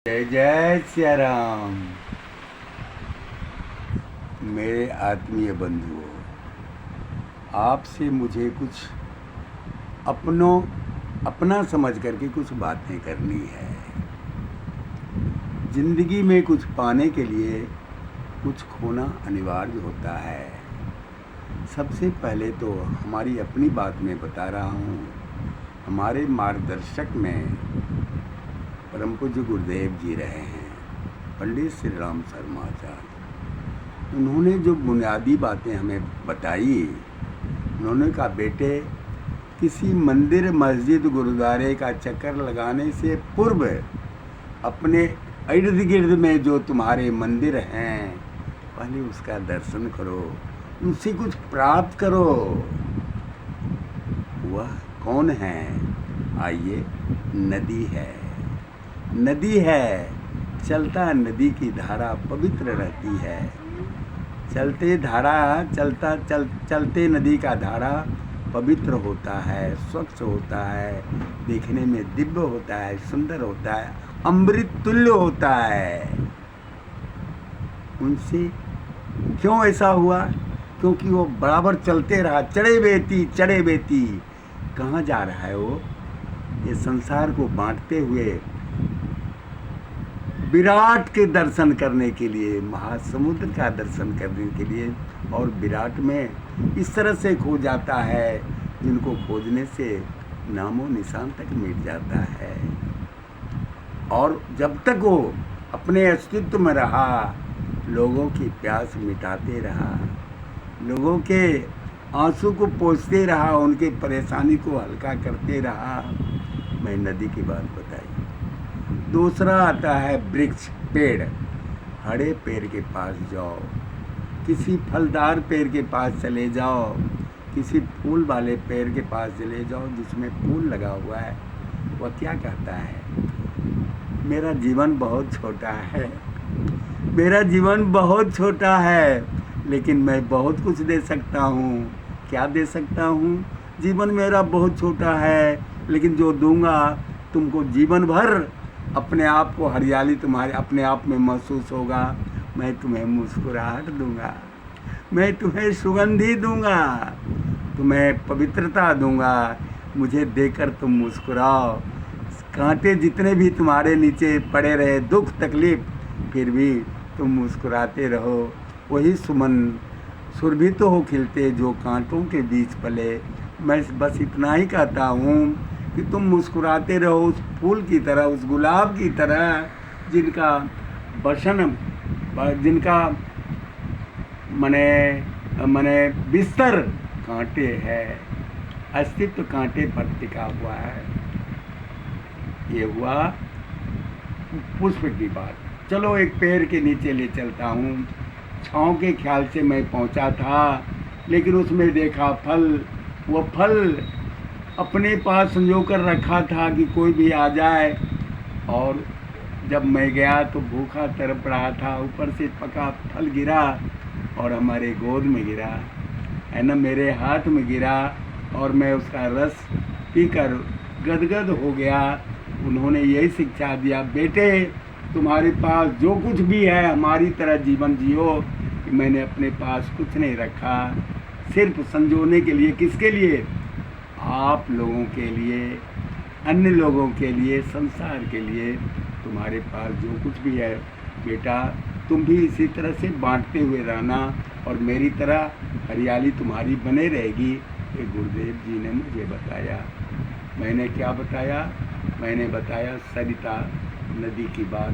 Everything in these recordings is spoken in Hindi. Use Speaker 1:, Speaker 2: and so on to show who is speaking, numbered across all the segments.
Speaker 1: जय जय सिया राम। मेरे आत्मीय बंधुओं, आपसे मुझे कुछ अपना समझ करके कुछ बातें करनी है। जिंदगी में कुछ पाने के लिए कुछ खोना अनिवार्य होता है। सबसे पहले तो हमारी अपनी बात मैं बता रहा हूँ। हमारे मार्गदर्शक में परम पूज्य गुरुदेव जी रहे हैं, पंडित श्री राम शर्मा आचार्य। उन्होंने जो बुनियादी बातें हमें बताई, उन्होंने कहा, बेटे, किसी मंदिर मस्जिद गुरुद्वारे का चक्कर लगाने से पूर्व अपने इर्द गिर्द में जो तुम्हारे मंदिर हैं, पहले उसका दर्शन करो, उनसे कुछ प्राप्त करो। वह कौन है? आइए, नदी है। नदी है, चलता नदी की धारा पवित्र रहती है। चलते नदी का धारा पवित्र होता है, स्वच्छ होता है, देखने में दिव्य होता है, सुंदर होता है, अमृत तुल्य होता है। उनसे क्यों ऐसा हुआ? क्योंकि वो बराबर चलते रहा, चढ़े बेती। कहाँ जा रहा है वो? ये संसार को बांटते हुए विराट के दर्शन करने के लिए, महासमुद्र का दर्शन करने के लिए। और विराट में इस तरह से खो जाता है जिनको खोजने से नामो निशान तक मिट जाता है। और जब तक वो अपने अस्तित्व में रहा, लोगों की प्यास मिटाते रहा, लोगों के आंसू को पोंछते रहा, उनके परेशानी को हल्का करते रहा। मैं नदी की बात बताई। दूसरा आता है वृक्ष, पेड़। हरे पेड़ के पास जाओ, किसी फलदार पेड़ के पास चले जाओ, किसी फूल वाले पेड़ के पास चले जाओ जिसमें फूल लगा हुआ है। वह क्या कहता है? मेरा जीवन बहुत छोटा है, मेरा जीवन बहुत छोटा है, लेकिन मैं बहुत कुछ दे सकता हूँ। क्या दे सकता हूँ? जीवन मेरा बहुत छोटा है, लेकिन जो दूंगा तुमको जीवन भर अपने आप को हरियाली तुम्हारे अपने आप में महसूस होगा। मैं तुम्हें मुस्कुराहट दूंगा, मैं तुम्हें सुगंधी दूंगा, तुम्हें पवित्रता दूंगा। मुझे देकर तुम मुस्कुराओ। कांटे जितने भी तुम्हारे नीचे पड़े रहे, दुख तकलीफ, फिर भी तुम मुस्कुराते रहो। वही सुमन सुरभित हो खिलते जो कांटों के बीच पले। मैं बस इतना ही कहता हूँ कि तुम मुस्कुराते रहो, उस फूल की तरह, उस गुलाब की तरह जिनका मने बिस्तर कांटे है, अस्तित्व कांटे पर टिका हुआ है। ये हुआ पुष्प की बात। चलो एक पेड़ के नीचे ले चलता हूँ। छाँव के ख्याल से मैं पहुँचा था, लेकिन उसमें देखा फल। वो फल अपने पास संजो कर रखा था कि कोई भी आ जाए। और जब मैं गया तो भूखा तड़प रहा था। ऊपर से पका फल गिरा और हमारे गोद में गिरा, है ना, मेरे हाथ में गिरा, और मैं उसका रस पीकर गदगद हो गया। उन्होंने यही शिक्षा दिया, बेटे, तुम्हारे पास जो कुछ भी है हमारी तरह जीवन जियो। मैंने अपने पास कुछ नहीं रखा, सिर्फ संजोने के लिए। किसके लिए? आप लोगों के लिए, अन्य लोगों के लिए, संसार के लिए। तुम्हारे पास जो कुछ भी है बेटा, तुम भी इसी तरह से बांटते हुए रहना, और मेरी तरह हरियाली तुम्हारी बने रहेगी। ये गुरुदेव जी ने मुझे बताया। मैंने क्या बताया? मैंने बताया सरिता नदी की बात,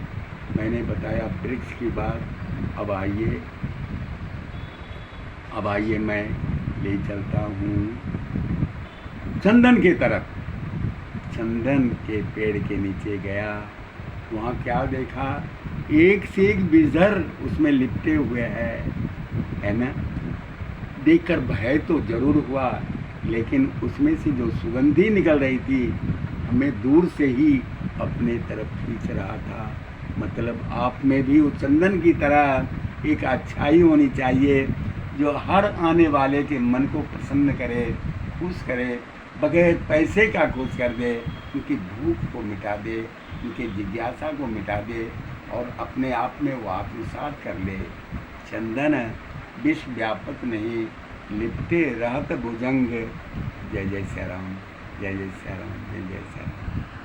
Speaker 1: मैंने बताया वृक्ष की बात। अब आइए मैं ले चलता हूँ चंदन की तरफ। चंदन के पेड़ के नीचे गया। वहाँ क्या देखा? एक से एक बिजर उसमें लिपटे हुए है ना। देखकर भय तो जरूर हुआ, लेकिन उसमें से जो सुगंधी निकल रही थी, हमें दूर से ही अपने तरफ खींच रहा था। मतलब आप में भी उस चंदन की तरह एक अच्छाई होनी चाहिए, जो हर आने वाले के मन को प्रसन्न करे, खुश करे, बगैर पैसे का खुश कर दे, उनकी भूख को मिटा दे। उनके जिज्ञासा को मिटा दे और अपने आप में वो आत्मसात कर ले। चंदन विश्व व्यापक नहीं, लिपटे रहत भुजंग। जय जय श्री राम, जय जय श्री राम, जय जय श्री राम।